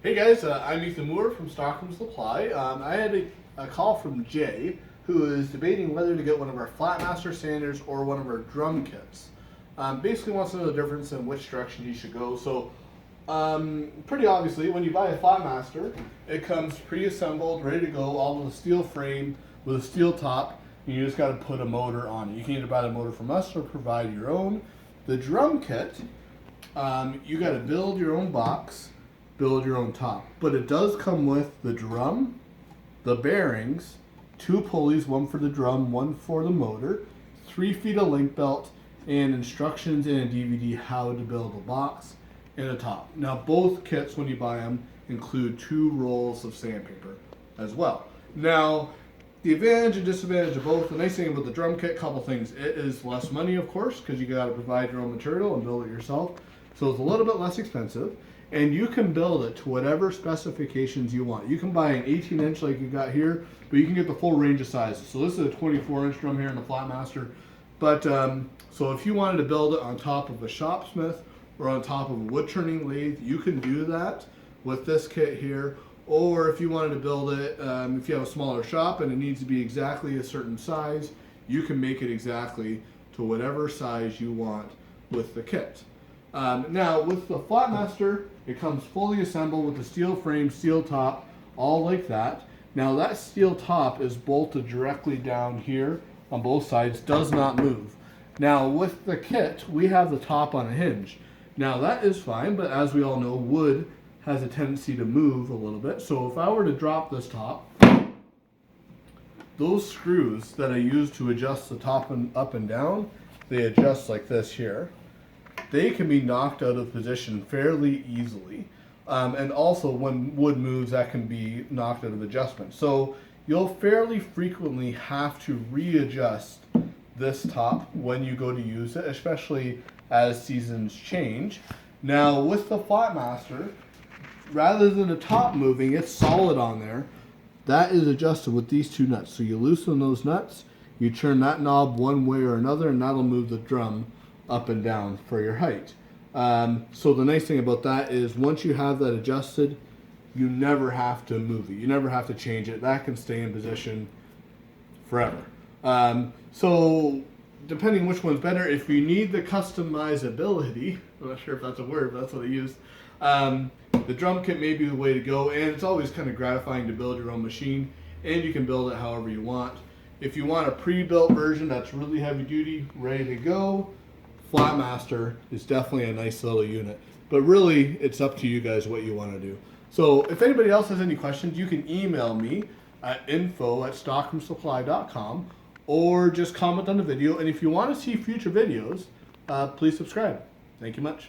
Hey guys, I'm Ethan Moore from Stockholm Supply. I had a call from Jay, who is debating whether to get one of our Flatmaster sanders or one of our drum kits. Basically wants to know the difference in which direction he should go. So, pretty obviously, when you buy a Flatmaster, it comes pre-assembled, ready to go, all with a steel frame, with a steel top, and you just got to put a motor on it. You can either buy the motor from us or provide your own. The drum kit, you got to build your own box, build your own top. But it does come with the drum, the bearings, 2 pulleys, one for the drum, one for the motor, 3 feet of link belt, and instructions and a DVD how to build a box and a top. Now both kits, when you buy them, include 2 rolls of sandpaper as well. Now, the advantage and disadvantage of both, the nice thing about the drum kit, couple things. It is less money, of course, because you got to provide your own material and build it yourself. So it's a little bit less expensive. And you can build it to whatever specifications you want. You can buy an 18-inch like you got here, but you can get the full range of sizes. So this is a 24-inch drum here in the Flatmaster. But so if you wanted to build it on top of a Shopsmith or on top of a wood turning lathe, you can do that with this kit here. Or if you wanted to build it, if you have a smaller shop and it needs to be exactly a certain size, you can make it exactly to whatever size you want with the kit. Now with the Flatmaster, it comes fully assembled with a steel frame, steel top, all like that. Now that steel top is bolted directly down here on both sides, does not move. Now with the kit, we have the top on a hinge. Now that is fine, but as we all know, wood has a tendency to move a little bit. So if I were to drop this top, those screws that I use to adjust the top and up and down, they adjust like this here. They can be knocked out of position fairly easily. And also when wood moves, that can be knocked out of adjustment. So you'll fairly frequently have to readjust this top when you go to use it, especially as seasons change. Now with the Flatmaster, rather than the top moving, it's solid on there. That is adjusted with these 2 nuts. So you loosen those nuts, you turn that knob one way or another, and that'll move the drum up and down for your height. So the nice thing about that is once you have that adjusted, you never have to move it. You never have to change it. That can stay in position forever. So depending which one's better, if you need the customizability, I'm not sure if that's a word, but that's what I used. The drum kit may be the way to go, and it's always kind of gratifying to build your own machine, and you can build it however you want. If you want a pre-built version that's really heavy duty, ready to go, Flatmaster is definitely a nice little unit, but really it's up to you guys what you want to do. So if anybody else has any questions, you can email me at info@stockholmsupply.com or just comment on the video. And if you want to see future videos, please subscribe. Thank you much.